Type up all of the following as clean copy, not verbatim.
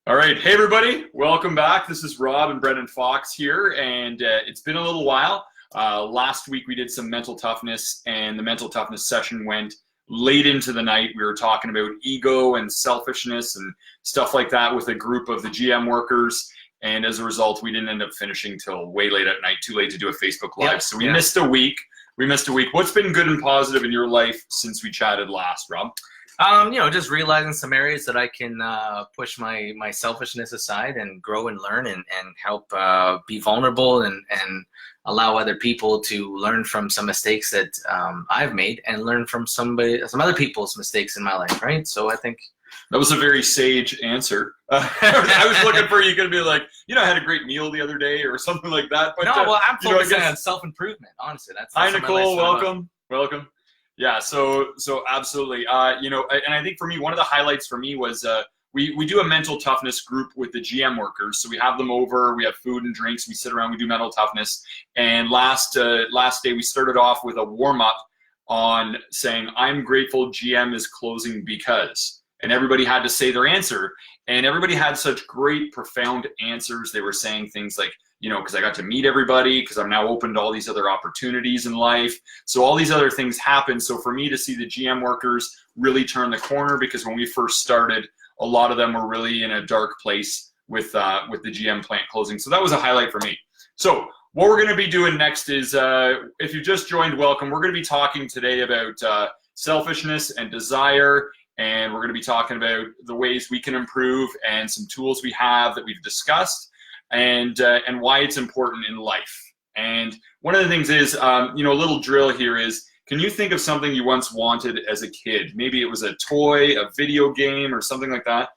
All right. Hey, everybody. Welcome back. This is Rob and Brendan Fox here, and it's been a little while. Last week we did some mental toughness, and the mental toughness session went late into the night. We were talking about ego and selfishness and stuff like that with a group of the GM workers, and as a result, we didn't end up finishing till way late at night, too late to do a Facebook Live. Yep. So we missed a week. What's been good and positive in your life since we chatted last, Rob? Just realizing some areas that I can push my selfishness aside and grow and learn and help be vulnerable and allow other people to learn from some mistakes that I've made and learn from some other people's mistakes in my life, right? So I think that was a very sage answer. I was looking for you to be like, I had a great meal the other day or something like that. But I'm focusing on self-improvement, honestly. That's hi, Nicole. Welcome. Yeah, so absolutely. And I think for me, one of the highlights for me was we do a mental toughness group with the GM workers. So we have them over, we have food and drinks, we sit around, we do mental toughness. And last day we started off with a warm-up on saying, I'm grateful GM is closing because. And everybody had to say their answer. And everybody had such great, profound answers. They were saying things like, because I got to meet everybody, because I'm now open to all these other opportunities in life. So all these other things happen. So for me to see the GM workers really turn the corner, because when we first started, a lot of them were really in a dark place with the GM plant closing. So that was a highlight for me. So what we're going to be doing next is, if you just joined, welcome. We're going to be talking today about selfishness and desire. And we're going to be talking about the ways we can improve and some tools we have that we've discussed, and why it's important in life. And one of the things is, a little drill here is, can you think of something you once wanted as a kid? Maybe it was a toy, a video game, or something like that?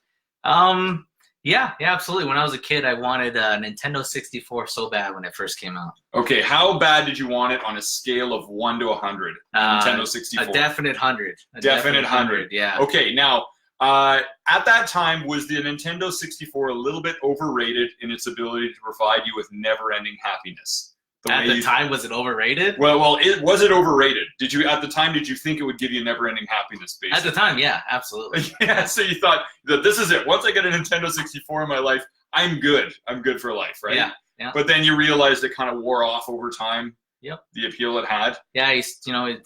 Yeah, absolutely. When I was a kid, I wanted a Nintendo 64 so bad when it first came out. Okay, how bad did you want it on a scale of 1 to 100? Nintendo 64. A definite 100. Definite 100. Yeah. Okay, now, at that time, was the Nintendo 64 a little bit overrated in its ability to provide you with never-ending happiness? At the time, was it overrated? Well, was it overrated? Did you think it would give you never-ending happiness? Basically? At the time, yeah, absolutely. Yeah, so you thought that this is it. Once I get a Nintendo 64 in my life, I'm good. I'm good for life, right? Yeah. But then you realized it kind of wore off over time. Yep. The appeal it had. Yeah,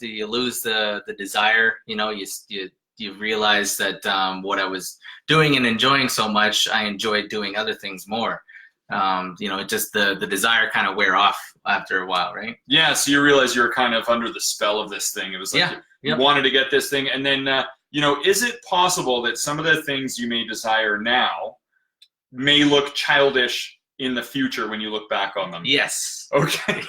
you lose the desire. You realize that what I was doing and enjoying so much, I enjoyed doing other things more. Just the desire kind of wear off after a while, right? Yeah, so you realize you're kind of under the spell of this thing. It was like you wanted to get this thing. And then, is it possible that some of the things you may desire now may look childish in the future when you look back on them? Yes. Okay.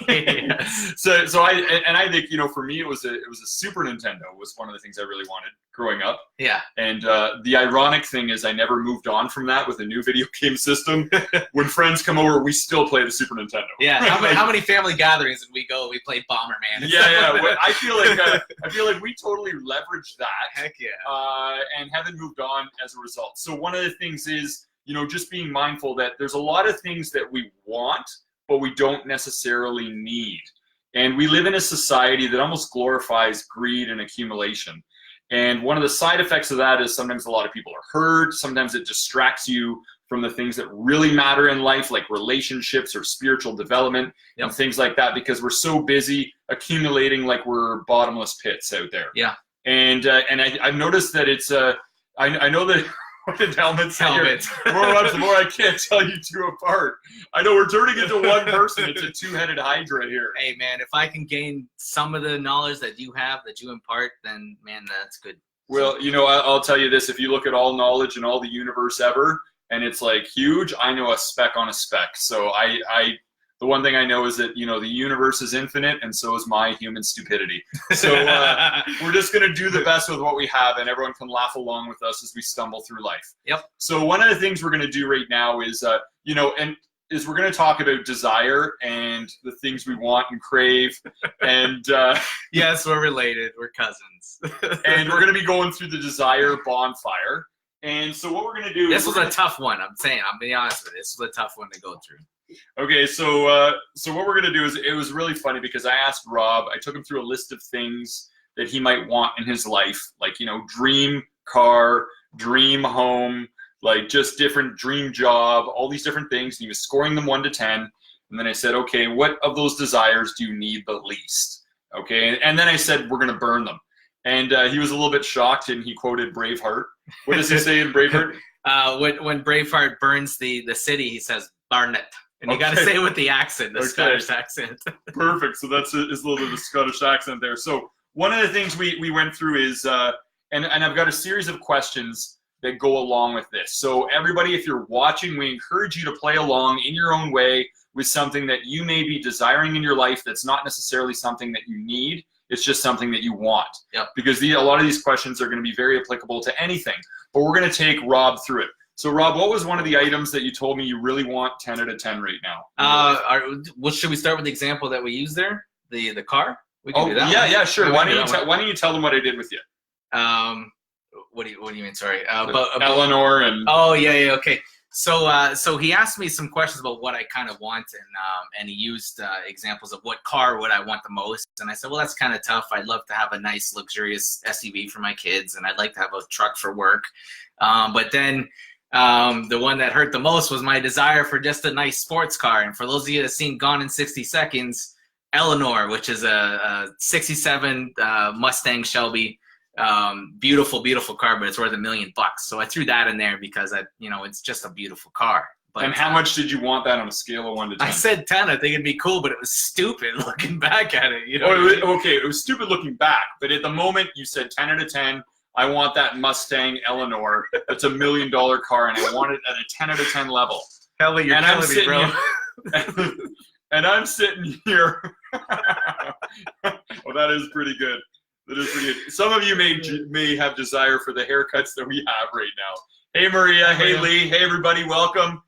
Yes. So I think, for me, it was a Super Nintendo was one of the things I really wanted growing up. Yeah. And the ironic thing is I never moved on from that with a new video game system. When friends come over, we still play the Super Nintendo. Yeah. How many family gatherings did we go? We played Bomberman. Yeah. I feel like we totally leveraged that. Heck yeah. And haven't moved on as a result. So one of the things is, just being mindful that there's a lot of things that we want, but we don't necessarily need. And we live in a society that almost glorifies greed and accumulation. And one of the side effects of that is sometimes a lot of people are hurt. Sometimes it distracts you from the things that really matter in life, like relationships or spiritual development and things like that, because we're so busy accumulating like we're bottomless pits out there. Yeah. And I've noticed that it's I know that helmets. The more I can't tell you two apart. I know we're turning into one person. It's a two-headed hydra here. Hey, man, if I can gain some of the knowledge that you have, that you impart, then, man, that's good. Well, I'll tell you this. If you look at all knowledge in all the universe ever, and it's like huge, I know a speck on a speck. So the one thing I know is that, the universe is infinite, and so is my human stupidity. So we're just going to do the best with what we have, and everyone can laugh along with us as we stumble through life. Yep. So one of the things we're going to do right now is, we're going to talk about desire and the things we want and crave. And yes, we're related. We're cousins. And we're going to be going through the desire bonfire. And so what we're going to do is... This was a tough one. I'm being honest with you. This was a tough one to go through. Okay, so what we're going to do is, it was really funny because I asked Rob, I took him through a list of things that he might want in his life, like, dream car, dream home, like just different dream job, all these different things. He was scoring them 1 to 10. And then I said, okay, what of those desires do you need the least? Okay, and then I said, we're going to burn them. And he was a little bit shocked, and he quoted Braveheart. What does he say in Braveheart? When Braveheart burns the city, he says, "Burn it." And you got to say it with the accent, the Scottish accent. Perfect. So that's his little bit of the Scottish accent there. So one of the things we went through is, and I've got a series of questions that go along with this. So everybody, if you're watching, we encourage you to play along in your own way with something that you may be desiring in your life that's not necessarily something that you need. It's just something that you want. Yep. Because a lot of these questions are going to be very applicable to anything. But we're going to take Rob through it. So, Rob, what was one of the items that you told me you really want 10 out of 10 right now? Should we start with the example that we used there? The car? We can do that. Yeah, sure. Why don't you tell them what I did with you? What do you mean? Sorry. Eleanor and. Oh yeah. Okay. So he asked me some questions about what I kind of want, and he used examples of what car would I want the most. And I said, well, that's kind of tough. I'd love to have a nice, luxurious SUV for my kids, and I'd like to have a truck for work. But then the one that hurt the most was my desire for just a nice sports car. And for those of you that have seen Gone in 60 Seconds, Eleanor, which is a 67 Mustang Shelby. Beautiful car, but it's worth $1 million. So I threw that in there because it's just a beautiful car. But, and how much did you want that on a scale of 1 to 10? I said 10. I think it'd be cool, but it was stupid looking back at it. Okay, it was stupid looking back, but at the moment you said 10 out of 10. I want that Mustang Eleanor. It's $1 million car, and I want it at a 10 out of 10 level. Hell, you're killing me, bro. And I'm sitting here. Well, that is pretty good. That is pretty good. Some of you may have desire for the haircuts that we have right now. Hey, Maria. Hey, Lee. Hey, everybody. Welcome.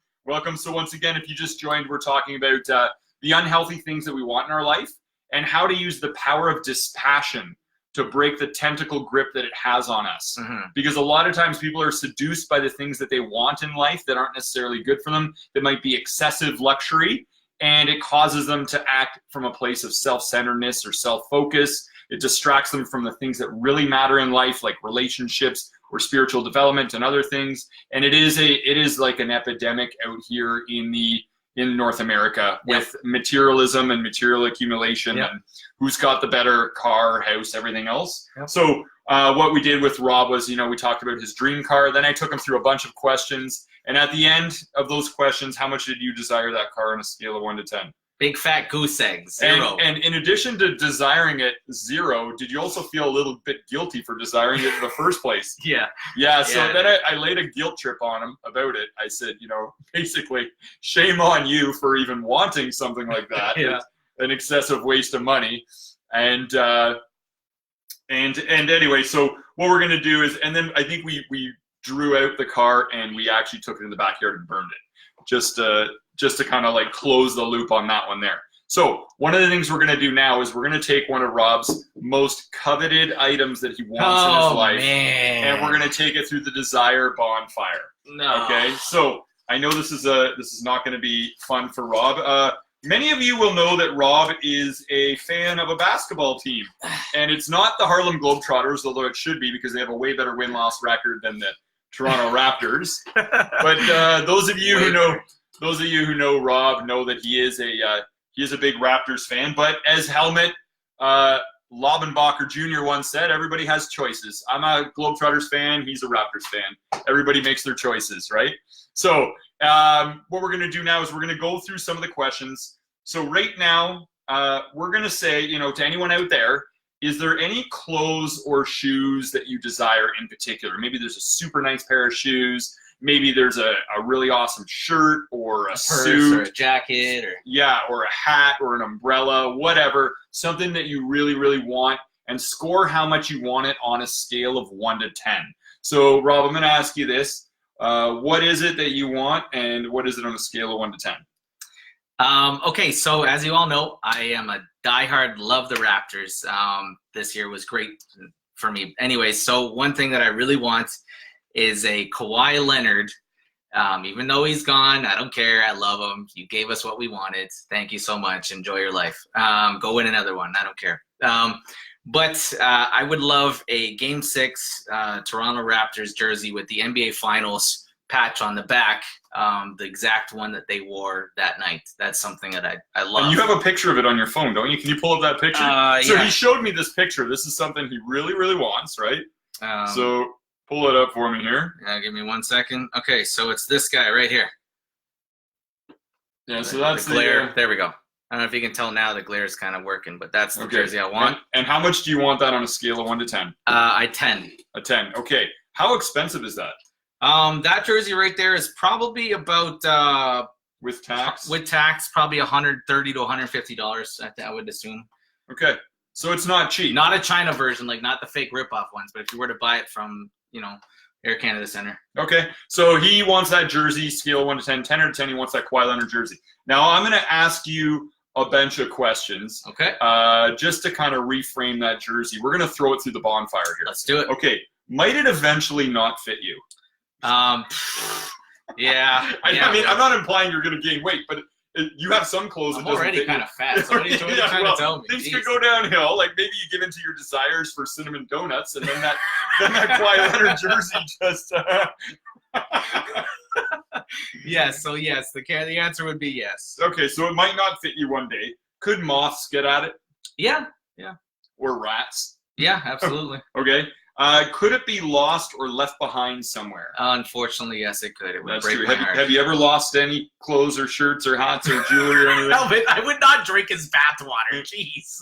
So once again, if you just joined, we're talking about the unhealthy things that we want in our life and how to use the power of dispassion to break the tentacle grip that it has on us. Mm-hmm. Because a lot of times people are seduced by the things that they want in life that aren't necessarily good for them, that might be excessive luxury, and it causes them to act from a place of self-centeredness or self-focus. It distracts them from the things that really matter in life, like relationships or spiritual development and other things. And it is like an epidemic out here in North America with materialism and material accumulation and who's got the better car, house, everything else. Yep. So what we did with Rob was, we talked about his dream car. Then I took him through a bunch of questions. And at the end of those questions, how much did you desire that car on a scale of 1 to 10? Big fat goose egg, 0. And in addition to desiring it 0, did you also feel a little bit guilty for desiring it in the first place? Yeah. So then I laid a guilt trip on him about it. I said, basically, shame on you for even wanting something like that. Yeah. It's an excessive waste of money. And anyway, so what we're gonna do is, and then I think we drew out the car and we actually took it in the backyard and burned it. Just to kind of like close the loop on that one there. So one of the things we're going to do now is we're going to take one of Rob's most coveted items that he wants in his life, and we're going to take it through the desire bonfire. No. Okay. So I know this is not going to be fun for Rob. Many of you will know that Rob is a fan of a basketball team, and it's not the Harlem Globetrotters, although it should be because they have a way better win-loss record than the Toronto Raptors. But those of you who know Rob know that he is a big Raptors fan. But as Helmut Laubenbacher Jr. once said, everybody has choices. I'm a Globetrotters fan. He's a Raptors fan. Everybody makes their choices, right? So what we're going to do now is we're going to go through some of the questions. So right now, we're going to say, to anyone out there, is there any clothes or shoes that you desire in particular? Maybe there's a super nice pair of shoes. Maybe there's a really awesome shirt or a suit or a jacket or a hat or an umbrella, whatever, something that you really, really want, and score how much you want it on a scale of 1 to 10. So Rob, I'm going to ask you this. What is it that you want, and what is it on a scale of 1 to 10? Okay, so as you all know, I am a diehard, love the Raptors. This year was great for me. Anyway, so one thing that I really want is a Kawhi Leonard. Even though he's gone, I don't care. I love him. You gave us what we wanted. Thank you so much. Enjoy your life. Go win another one. I don't care. But I would love a Game 6 Toronto Raptors jersey with the NBA Finals patch on the back, the exact one that they wore that night. That's something that I love. And you have a picture of it on your phone, don't you? Can you pull up that picture? So he showed me this picture. This is something he really, really wants, right? So pull it up for me here. Yeah, give me 1 second. Okay, so it's this guy right here. Yeah, so that's the glare. There we go. I don't know if you can tell now the glare is kind of working, but that's the jersey I want. And how much do you want that on a scale of 1 to 10? 10. A 10. Okay. How expensive is that? That jersey right there is probably about with tax. With tax, probably $130 to $150. I would assume. Okay, so it's not cheap. Not a China version, like not the fake ripoff ones, but if you were to buy it from Air Canada Center. Okay, so he wants that jersey, scale of 1 to 10, 10 or 10. He wants that Kawhi Leonard jersey. Now I'm going to ask you a bunch of questions. Okay. Just to kind of reframe that jersey. We're going to throw it through the bonfire here. Let's do it. Okay. Might it eventually not fit you? Yeah. I mean, I'm not implying you're going to gain weight, but you have some clothes that doesn't fit you. I'm already kind of fat, so what are you trying to tell me? Things could go downhill. Like maybe you give into your desires for cinnamon donuts, and then that Kawhi Leonard jersey just... Yes, so yes, the answer would be yes. Okay, so it might not fit you one day. Could moths get at it? Yeah. Or rats? Yeah, absolutely. Okay. Could it be lost or left behind somewhere? Unfortunately, yes, it could. It would That's break true. my heart. Have you ever lost any clothes or shirts or hats or jewelry or anything? I would not drink his bathwater. Jeez.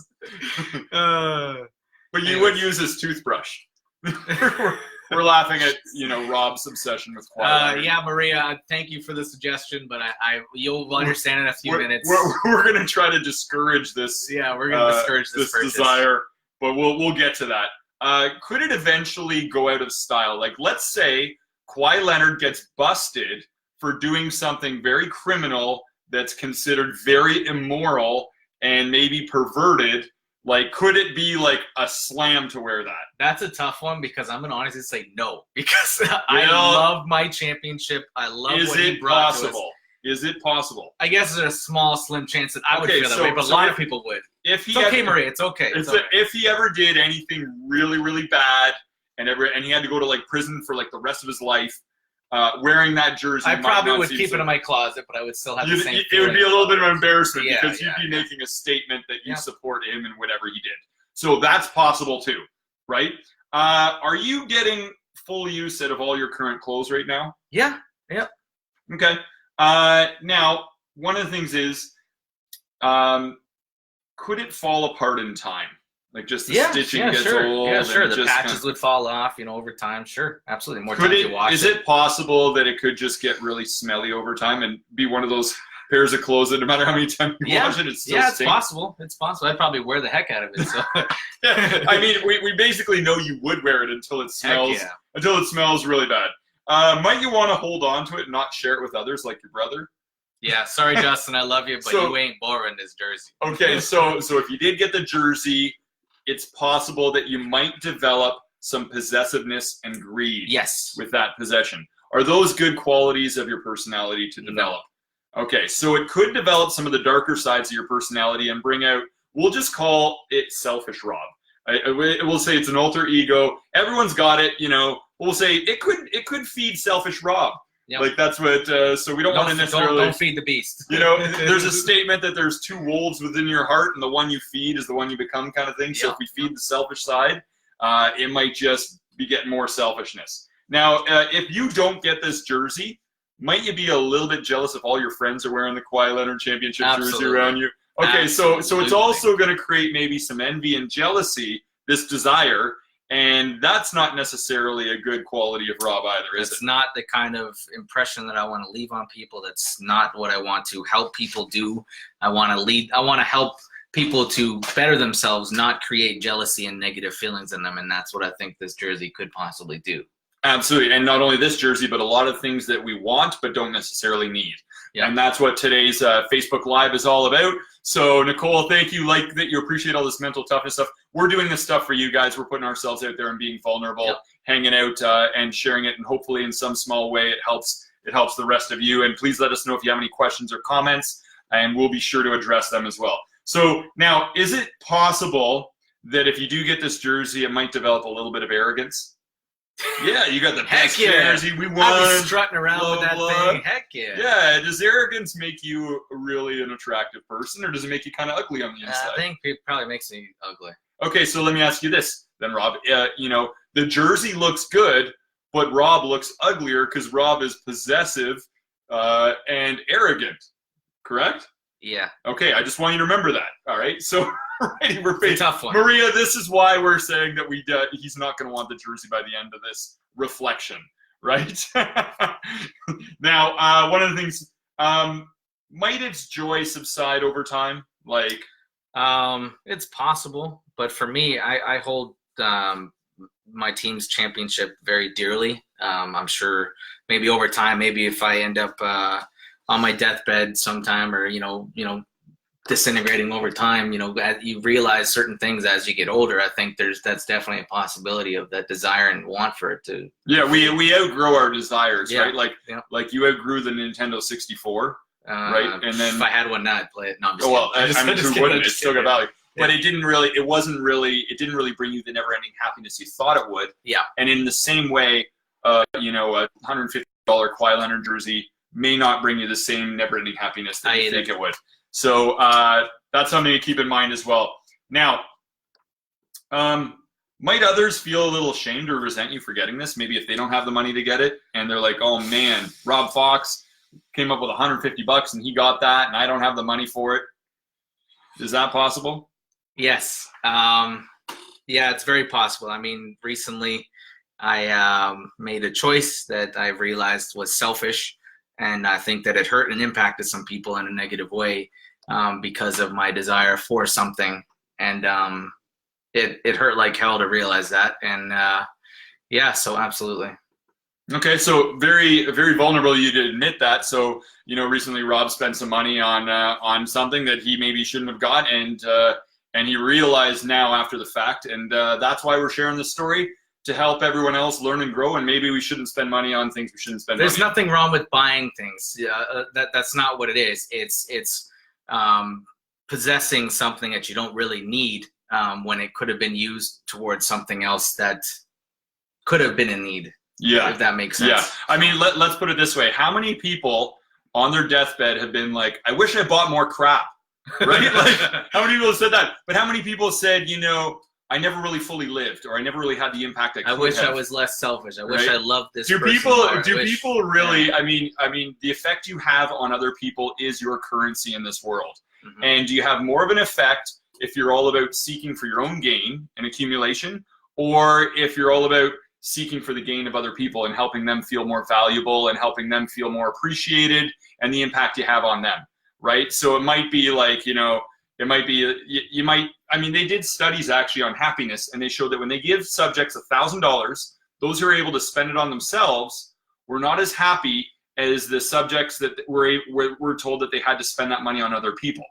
But you would use his toothbrush. We're laughing at Rob's obsession with Kawhi. Yeah, Maria, thank you for the suggestion, but you'll understand in a few minutes. We're going to try to discourage this. Yeah, we're going to discourage this desire, but we'll get to that. Could it eventually go out of style? Like, let's say Kawhi Leonard gets busted for doing something very criminal that's considered very immoral and maybe perverted. Like, could it be like a slam to wear that? That's a tough one because I'm gonna honestly say no because I love my championship. I love what he brought to us. Is it possible? I guess there's a small, slim chance that I would feel that way, but a lot of people would. It's okay, Maria. It's okay. If he ever did anything really, really bad and he had to go to like prison for like the rest of his life, wearing that jersey, I probably would keep it in my closet, but I would still have the same. It would be a little bit of embarrassment because you'd be making a statement that you support him and whatever he did. So that's possible too, right? Are you getting full use out of all your current clothes right now? Yeah. Yep. Okay. Now, one of the things is, could it fall apart in time? Like just the stitching gets old. Yeah, sure. The patches would fall off, over time. Sure, absolutely. More time to wash it. Is it possible that it could just get really smelly over time and be one of those pairs of clothes that no matter how many times you wash it, it's still stinks? It's possible. It's possible. I'd probably wear the heck out of it. So. I mean, we basically know you would wear it until it smells really bad. Might you want to hold on to it and not share it with others like your brother? Yeah, sorry, Justin, I love you, but you ain't borrowing this jersey. Okay, so if you did get the jersey, it's possible that you might develop some possessiveness and greed with that possession. Are those good qualities of your personality to develop? No. Okay, so it could develop some of the darker sides of your personality and bring out, we'll just call it selfish Rob. We'll say it's an alter ego. Everyone's got it, We'll say it could feed selfish Rob. Yep. Like that's what. So we don't want to necessarily don't feed the beast. There's a statement that there's two wolves within your heart, and the one you feed is the one you become, kind of thing. So if we feed the selfish side, it might just be getting more selfishness. Now, if you don't get this jersey, might you be a little bit jealous if all your friends are wearing the Kawhi Leonard championship jersey around you? Okay, so it's also going to create maybe some envy and jealousy, this desire. And that's not necessarily a good quality of Rob either, is it? It's not the kind of impression that I want to leave on people. That's not what I want to help people do. I want to help people to better themselves, not create jealousy and negative feelings in them. And that's what I think this jersey could possibly do. Absolutely. And not only this jersey, but a lot of things that we want but don't necessarily need. Yeah. And that's what today's Facebook Live is all about. So, Nicole, thank you. Like that you appreciate all this mental toughness stuff. We're doing this stuff for you guys. We're putting ourselves out there and being vulnerable, hanging out and sharing it. And hopefully in some small way it helps the rest of you. And please let us know if you have any questions or comments, and we'll be sure to address them as well. So now, is it possible that if you do get this jersey, it might develop a little bit of arrogance? Yeah, you got the Heck best yeah. jersey. We won. I'll be strutting around blah, with that blah. thing. Heck yeah. Yeah, does arrogance make you really an attractive person, or does it make you kind of ugly on the inside? I think it probably makes me ugly. Okay, so let me ask you this then, Rob. You know, the jersey looks good, but Rob looks uglier because Rob is possessive and arrogant, correct? Yeah. Okay, I just want you to remember that. All right, so we're It's a tough one. Maria, this is why we're saying that he's not going to want the jersey by the end of this reflection, right? Now, one of the things, might its joy subside over time? Like, it's possible, but for me, I hold my team's championship very dearly. I'm sure maybe over time, maybe if I end up on my deathbed sometime, or you know, disintegrating over time, you realize certain things as you get older. I think that's definitely a possibility of that desire and want for it to. Yeah, we outgrow our desires, Yeah, right? Like you outgrew the Nintendo 64, right? And then if I had one now, I'd play it. No, I'm just well, kidding. I mean, who wouldn't? It's still got value. Yeah. But it didn't really bring you the never-ending happiness you thought it would. Yeah. And in the same way, a $150 Kawhi Leonard jersey may not bring you the same never-ending happiness that you think it would. So that's something to keep in mind as well. Now, might others feel a little ashamed or resent you for getting this? Maybe if they don't have the money to get it, and they're like, "Oh man, Rob Fox came up with $150 and he got that, and I don't have the money for it." Is that possible? Yes. Yeah, it's very possible. I mean, recently I made a choice that I realized was selfish, and I think that it hurt and impacted some people in a negative way because of my desire for something. And it hurt like hell to realize that. And yeah, so absolutely. Okay, so very, very vulnerable you to admit that. So, recently Rob spent some money on something that he maybe shouldn't have got, and he realized now after the fact, and that's why we're sharing this story, to help everyone else learn and grow, and maybe we shouldn't spend money on things we shouldn't spend There's money on. nothing wrong with buying things. That's not what it is. It's possessing something that you don't really need when it could have been used towards something else that could have been in need. Yeah. If that makes sense. Yeah. I mean, let's put it this way. How many people on their deathbed have been like, "I wish I bought more crap," right? Like, how many people have said that? But how many people said, "I never really fully lived, or I never really had the impact I could have." I wish I was less selfish. I wish I loved this Do person people more. people really, I mean, the effect you have on other people is your currency in this world. Mm-hmm. And do you have more of an effect if you're all about seeking for your own gain and accumulation, or if you're all about seeking for the gain of other people and helping them feel more valuable and helping them feel more appreciated and the impact you have on them, right? So it might be like, it might be, they did studies actually on happiness, and they showed that when they give subjects $1,000, those who are able to spend it on themselves were not as happy as the subjects that were told that they had to spend that money on other people,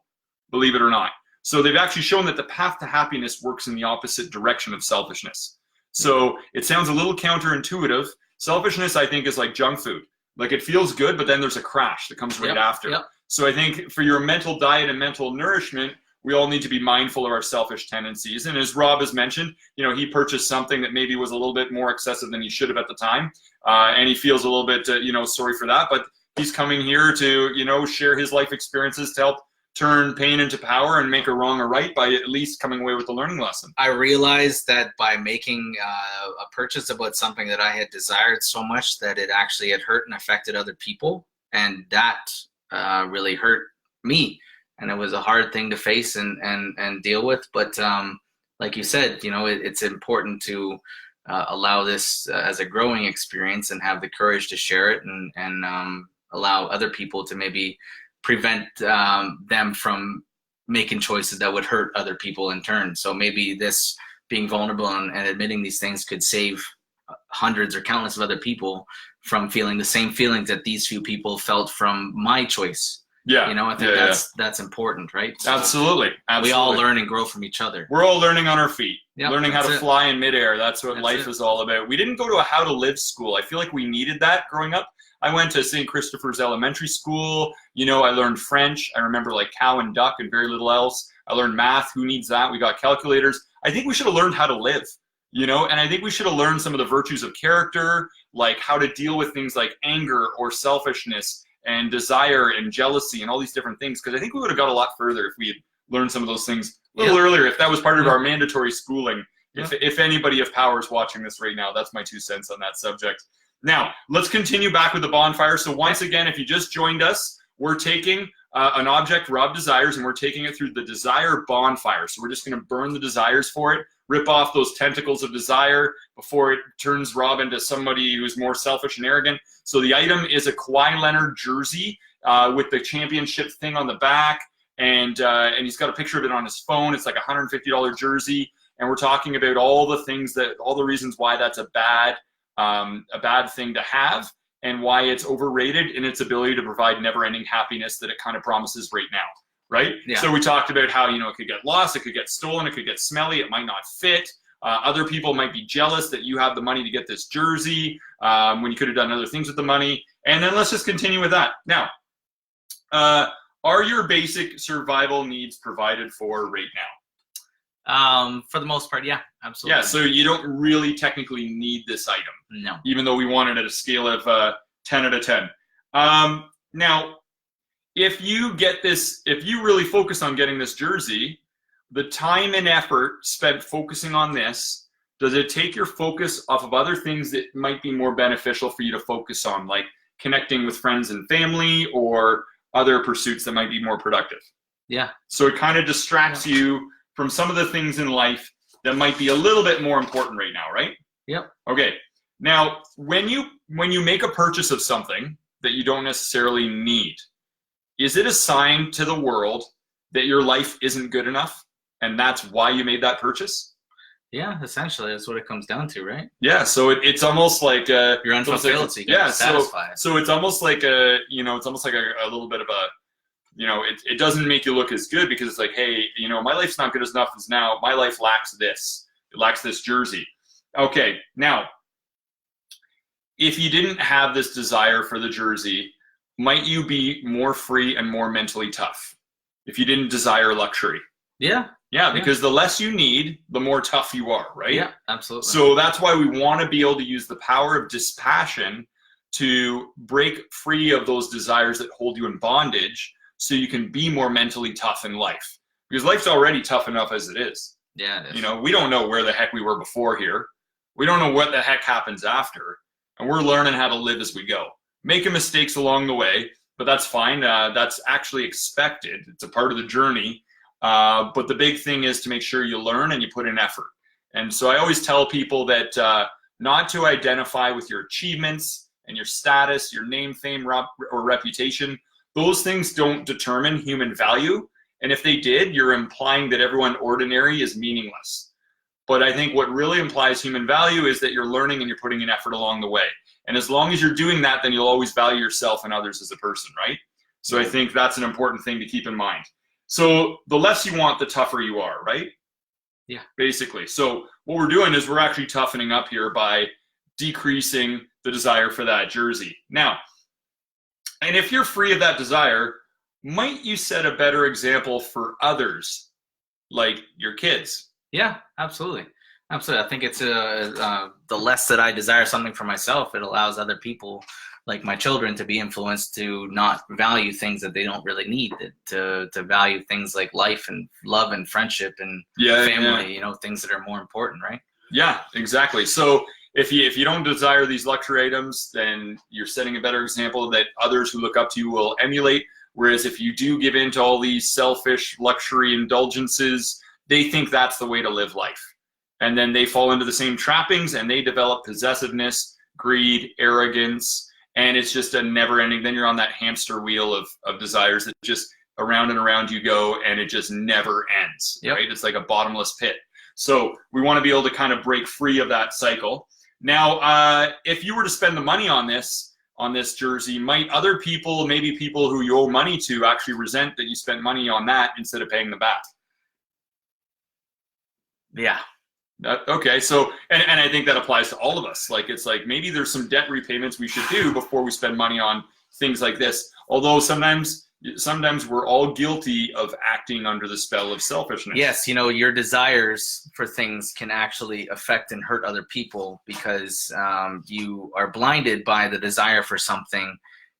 believe it or not. So they've actually shown that the path to happiness works in the opposite direction of selfishness. So it sounds a little counterintuitive. Selfishness, I think, is like junk food. Like, it feels good, but then there's a crash that comes right after. Yep. So I think for your mental diet and mental nourishment, we all need to be mindful of our selfish tendencies. And as Rob has mentioned, he purchased something that maybe was a little bit more excessive than he should have at the time. And he feels a little bit, sorry for that. But he's coming here to, share his life experiences to help turn pain into power and make a wrong a right by at least coming away with a learning lesson. I realized that by making a purchase about something that I had desired so much that it actually had hurt and affected other people. And that really hurt me. And it was a hard thing to face and deal with. But like you said, it's important to allow this as a growing experience and have the courage to share it and allow other people to maybe prevent them from making choices that would hurt other people in turn. So maybe this being vulnerable and admitting these things could save hundreds or countless of other people from feeling the same feelings that these few people felt from my choice. Yeah. I think that's important, right? So Absolutely. we all learn and grow from each other. We're all learning on our feet, Yep, learning how to fly in midair. That's what life it. is all about. We didn't go to a how to live school. I feel like we needed that growing up. I went to St. Christopher's Elementary School. I learned French. I remember like cow and duck and very little else. I learned math. Who needs that? We got calculators. I think we should have learned how to live. you know, and I think we should have learned some of the virtues of character, like how to deal with things like anger or selfishness and desire and jealousy and all these different things, because I think we would have got a lot further if we had learned some of those things a little earlier, if that was part of our mandatory schooling. If anybody of power is watching this right now, that's my 2 cents on that subject. Now, let's continue back with the bonfire. So once again, if you just joined us, we're taking an object Rob desires, and we're taking it through the desire bonfire. So we're just going to burn the desires for it, rip off those tentacles of desire before it turns Rob into somebody who's more selfish and arrogant. So the item is a Kawhi Leonard jersey with the championship thing on the back, and he's got a picture of it on his phone. It's like a $150 jersey, and we're talking about all the reasons why that's a bad thing to have, and why it's overrated in its ability to provide never-ending happiness that it kind of promises right now, right? Yeah. So we talked about how, you know, it could get lost, it could get stolen, it could get smelly, it might not fit. Other people might be jealous that you have the money to get this jersey when you could have done other things with the money. And then let's just continue with that. Now, are your basic survival needs provided for right now? For the most part, yeah, absolutely. Yeah, so you don't really technically need this item. No. Even though we want it at a scale of 10 out of 10. Now, if you really focus on getting this jersey, the time and effort spent focusing on this, does it take your focus off of other things that might be more beneficial for you to focus on, like connecting with friends and family or other pursuits that might be more productive? Yeah. So it kind of distracts you from some of the things in life that might be a little bit more important right now, right? Yep. Okay. Now, when you make a purchase of something that you don't necessarily need, is it a sign to the world that your life isn't good enough, and that's why you made that purchase? Yeah, essentially, that's what it comes down to, right? Yeah. So it's almost like you're unfulfilled, so you gotta be satisfied. So it's almost like a little bit of a, you know, it doesn't make you look as good, because it's like, hey, you know, my life's not good enough as now. My life lacks this. It lacks this jersey. Okay, now, if you didn't have this desire for the jersey, might you be more free and more mentally tough if you didn't desire luxury? Yeah. Yeah, because the less you need, the more tough you are, right? Yeah, absolutely. So that's why we want to be able to use the power of dispassion to break free of those desires that hold you in bondage, so you can be more mentally tough in life. Because life's already tough enough as it is. Yeah, it is. You know, we don't know where the heck we were before here. We don't know what the heck happens after. And we're learning how to live as we go. Making mistakes along the way, but that's fine. That's actually expected. It's a part of the journey. But the big thing is to make sure you learn and you put in effort. And so I always tell people that not to identify with your achievements and your status, your name, fame, or reputation. Those things don't determine human value. And if they did, you're implying that everyone ordinary is meaningless. But I think what really implies human value is that you're learning and you're putting in effort along the way. And as long as you're doing that, then you'll always value yourself and others as a person, right? So I think that's an important thing to keep in mind. So the less you want, the tougher you are, right? Yeah. Basically. So what we're doing is we're actually toughening up here by decreasing the desire for that jersey. Now, and if you're free of that desire, might you set a better example for others, like your kids? Yeah, absolutely. Absolutely. I think it's the less that I desire something for myself, it allows other people, like my children, to be influenced to not value things that they don't really need, to value things like life and love and friendship and family, you know, things that are more important, right? Yeah, exactly. So if you don't desire these luxury items, then you're setting a better example that others who look up to you will emulate. Whereas if you do give in to all these selfish luxury indulgences, they think that's the way to live life. And then they fall into the same trappings and they develop possessiveness, greed, arrogance, and it's just a never ending. Then you're on that hamster wheel of desires that just around and around you go, and it just never ends, right? It's like a bottomless pit. So we want to be able to kind of break free of that cycle. Now, if you were to spend the money on this jersey, might other people, maybe people who you owe money to, actually resent that you spent money on that instead of paying them back? Yeah. Okay, so, and I think that applies to all of us. Like, it's like, maybe there's some debt repayments we should do before we spend money on things like this. Although sometimes, sometimes we're all guilty of acting under the spell of selfishness. Yes, you know, your desires for things can actually affect and hurt other people because you are blinded by the desire for something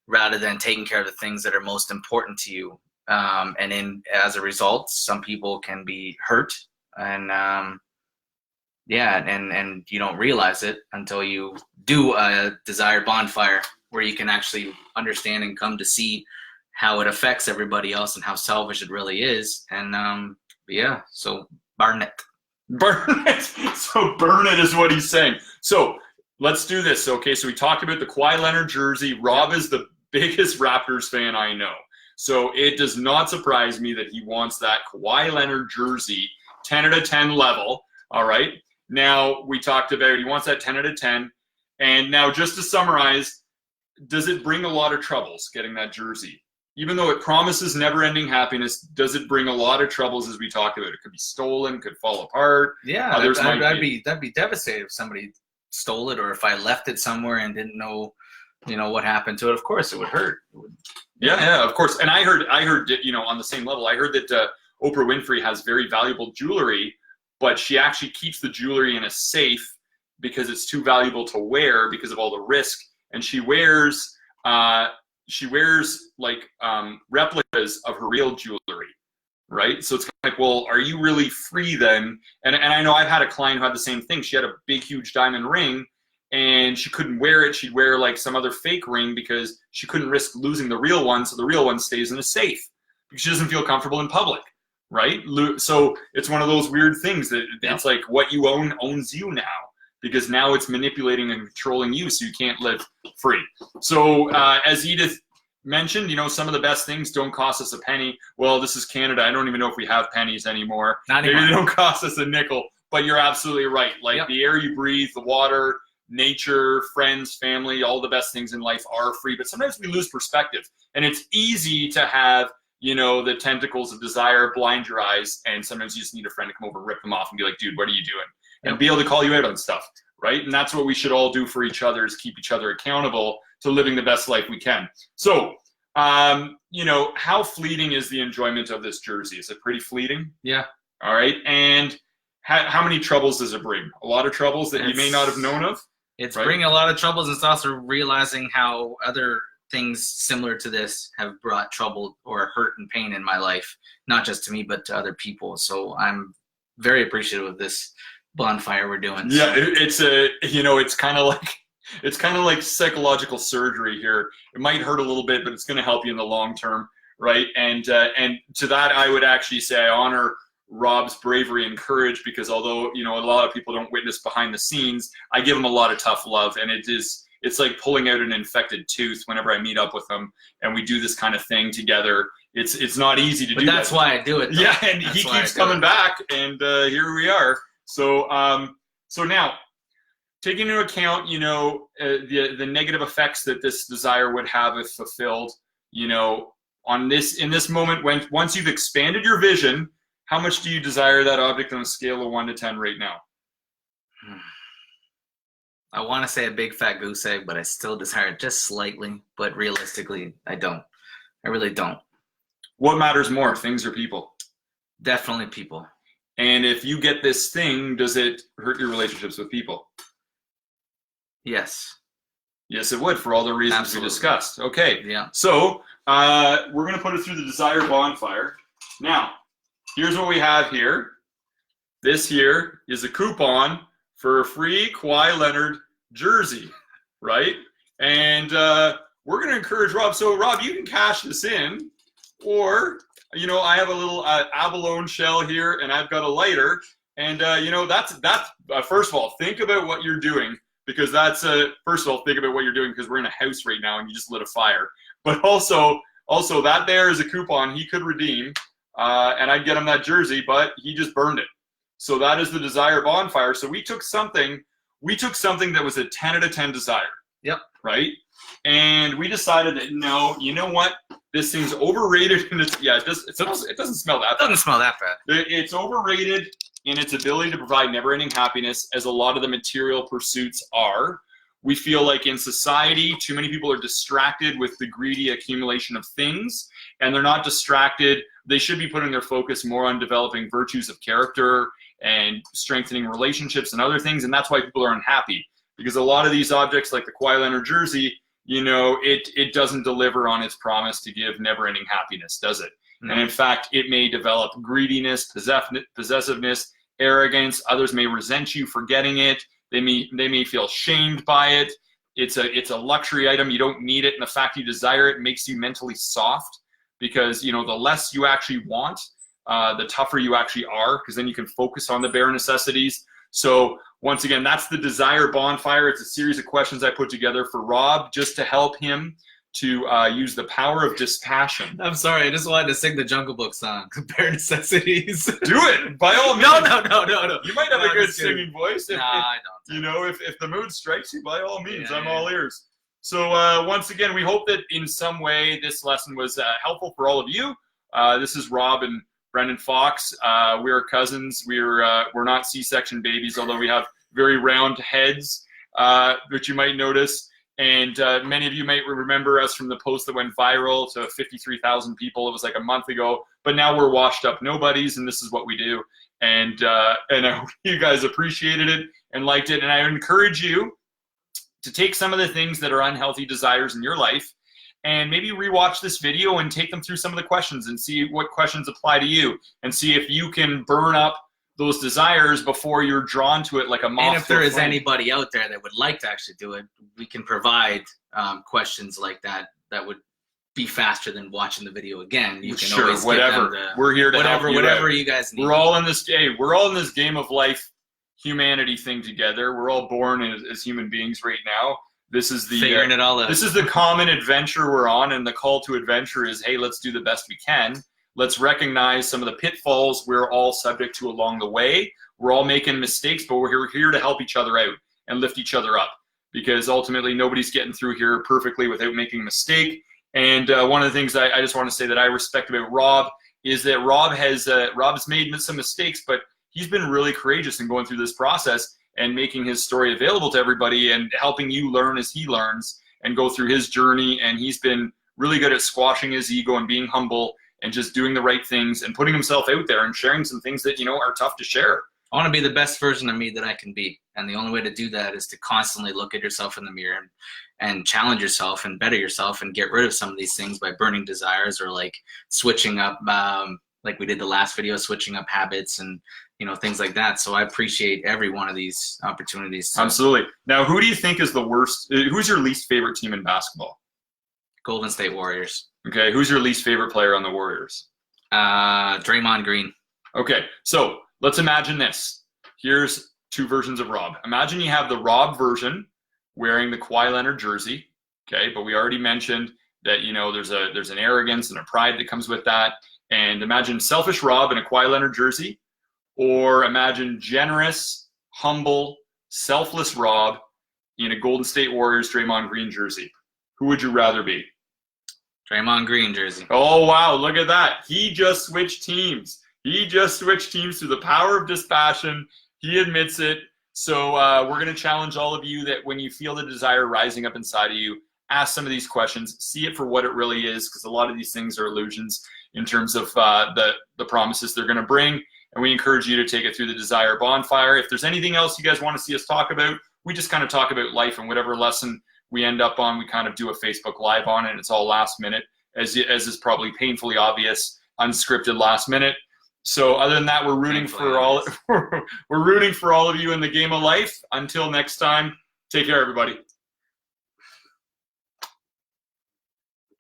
rather than taking care of the things that are most important to you. As a result, some people can be hurt, and and you don't realize it until you do a desire bonfire where you can actually understand and come to see how it affects everybody else and how selfish it really is. And so burn it. Burn it. So burn it is what he's saying. So let's do this. Okay, so we talked about the Kawhi Leonard jersey. Rob is the biggest Raptors fan I know. So it does not surprise me that he wants that Kawhi Leonard jersey, 10 out of 10 level. All right. Now, we talked about he wants that 10 out of 10. And now, just to summarize, does it bring a lot of troubles getting that jersey? Even though it promises never-ending happiness, does it bring a lot of troubles, as we talked about? It could be stolen, could fall apart. Yeah, that'd be devastating if somebody stole it, or if I left it somewhere and didn't know, what happened to it. Of course, it would hurt. Yeah, of course. And I heard, on the same level, I heard that Oprah Winfrey has very valuable jewelry, but she actually keeps the jewelry in a safe because it's too valuable to wear because of all the risk. And she wears like replicas of her real jewelry, right? So it's kind of like, well, are you really free then? And I know I've had a client who had the same thing. She had a big, huge diamond ring, and she couldn't wear it. She'd wear like some other fake ring because she couldn't risk losing the real one, so the real one stays in a safe because she doesn't feel comfortable in public, right? So it's one of those weird things that it's like what you own owns you now, because now it's manipulating and controlling you, so you can't live free. So as Edith mentioned, some of the best things don't cost us a penny. Well, this is Canada. I don't even know if we have pennies anymore. Not anymore. Maybe they don't cost us a nickel, but you're absolutely right. Like the air you breathe, the water, nature, friends, family, all the best things in life are free, but sometimes we lose perspective. And it's easy to have, the tentacles of desire blind your eyes, and sometimes you just need a friend to come over and rip them off and be like, dude, what are you doing? And be able to call you out on stuff, right? And that's what we should all do for each other, is keep each other accountable to living the best life we can. So, how fleeting is the enjoyment of this jersey? Is it pretty fleeting? Yeah. All right. And how many troubles does it bring? A lot of troubles that you may not have known of? It's bringing a lot of troubles, and it's also realizing how other things similar to this have brought trouble or hurt and pain in my life, not just to me, but to other people. So I'm very appreciative of this bonfire we're doing. Yeah, it's kind of like psychological surgery here. It might hurt a little bit, but it's going to help you in the long term, right? And to that, I would actually say I honor Rob's bravery and courage, because although a lot of people don't witness behind the scenes, I give him a lot of tough love, and it's like pulling out an infected tooth whenever I meet up with him and we do this kind of thing together. It's not easy to do. But that's why I do it, though. Yeah, and he keeps coming back, and here we are. So now, taking into account, the negative effects that this desire would have if fulfilled, in this moment, once you've expanded your vision, how much do you desire that object on a scale of 1 to 10 right now? I want to say a big fat goose egg, but I still desire it just slightly. But realistically, I don't. I really don't. What matters more, things or people? Definitely people. And if you get this thing, does it hurt your relationships with people? Yes. Yes, it would, for all the reasons we discussed. Okay. Yeah. So we're going to put it through the desire bonfire. Now, here's what we have here. This here is a coupon for a free Kawhi Leonard jersey, right? And we're going to encourage Rob. So, Rob, you can cash this in, or, I have a little abalone shell here, and I've got a lighter. And, that's first of all, think about what you're doing, because first of all, think about what you're doing, because we're in a house right now and you just lit a fire. But also that there is a coupon he could redeem, and I'd get him that jersey, but he just burned it. So that is the desire bonfire. So we took something that was a 10 out of 10 desire. Yep. Right? And we decided that, no, you know what? This thing's overrated, and it doesn't smell that bad. It doesn't smell that bad. It's overrated in its ability to provide never-ending happiness, as a lot of the material pursuits are. we feel like in society, too many people are distracted with the greedy accumulation of things, and they're not distracted. They should be putting their focus more on developing virtues of character and strengthening relationships and other things, and that's why people are unhappy. Because a lot of these objects, like the Kawhi Leonard jersey, you know, it doesn't deliver on its promise to give never-ending happiness, does it? And in fact, it may develop greediness, possessiveness, arrogance. Others may resent you for getting it. They may feel shamed by it. It's a luxury item. You don't need it, and the fact you desire it makes you mentally soft, because, you know, the less you actually want, the tougher you actually are, because then you can focus on the bare necessities. So once again, that's the Desire Bonfire. It's a series of questions I put together for Rob just to help him to use the power of dispassion. I'm sorry, I just wanted to sing the Jungle Book song, Bare Necessities. Do it, by all means. No. You might have a good singing voice. I don't. You know, if the mood strikes you, by all means, I'm all ears. So once again, we hope that in some way this lesson was helpful for all of you. This is Rob and Brendan Fox. We're cousins. We're not C-section babies, although we have very round heads, which you might notice. And many of you might remember us from the post that went viral to 53,000 people. It was like a month ago. But now we're washed up nobodies, and this is what we do. And I hope you guys appreciated it and liked it. And I encourage you to take some of the things that are unhealthy desires in your life and maybe rewatch this video and take them through some of the questions and see what questions apply to you, and see if you can burn up those desires before you're drawn to it like a moth. And if there is anybody out there that would like to actually do it, we can provide questions like that would be faster than watching the video again. You can always whatever. We're here to help you whatever out. You guys need. We're all in this game of life, humanity thing together. We're all born as human beings right now. This is the figuring it all out. This is the common adventure we're on, and the call to adventure is, hey, let's do the best we can. Let's recognize some of the pitfalls we're all subject to along the way. We're all making mistakes, but we're here to help each other out and lift each other up, because ultimately nobody's getting through here perfectly without making a mistake. And one of the things I just want to say that I respect about Rob is that Rob's made some mistakes, but he's been really courageous in going through this process and making his story available to everybody and helping you learn as he learns and go through his journey. And he's been really good at squashing his ego and being humble and just doing the right things and putting himself out there and sharing some things that, you know, are tough to share. I want to be the best version of me that I can be. And the only way to do that is to constantly look at yourself in the mirror and challenge yourself and better yourself and get rid of some of these things by burning desires, or like switching up, like we did the last video, switching up habits and, you know, things like that. So I appreciate every one of these opportunities. So. Absolutely. Now, who do you think is the worst? Who's your least favorite team in basketball? Golden State Warriors. Okay. Who's your least favorite player on the Warriors? Draymond Green. Okay. So let's imagine this. Here's two versions of Rob. Imagine you have the Rob version wearing the Kawhi Leonard jersey. Okay. But we already mentioned that, you know, there's an arrogance and a pride that comes with that. And imagine selfish Rob in a Kawhi Leonard jersey, or imagine generous, humble, selfless Rob in a Golden State Warriors Draymond Green jersey. Who would you rather be? Draymond Green jersey. Oh, wow. Look at that. He just switched teams. He just switched teams through the power of dispassion. He admits it. So we're going to challenge all of you that when you feel the desire rising up inside of you, ask some of these questions. See it for what it really is, because a lot of these things are illusions in terms of the promises they're going to bring. And we encourage you to take it through the Desire Bonfire. If there's anything else you guys want to see us talk about, we just kind of talk about life, and whatever lesson we end up on, we kind of do a Facebook Live on it. It's all last minute, as is probably painfully obvious, unscripted last minute. So other than that, we're rooting for all of you in the game of life. Until next time, take care, everybody.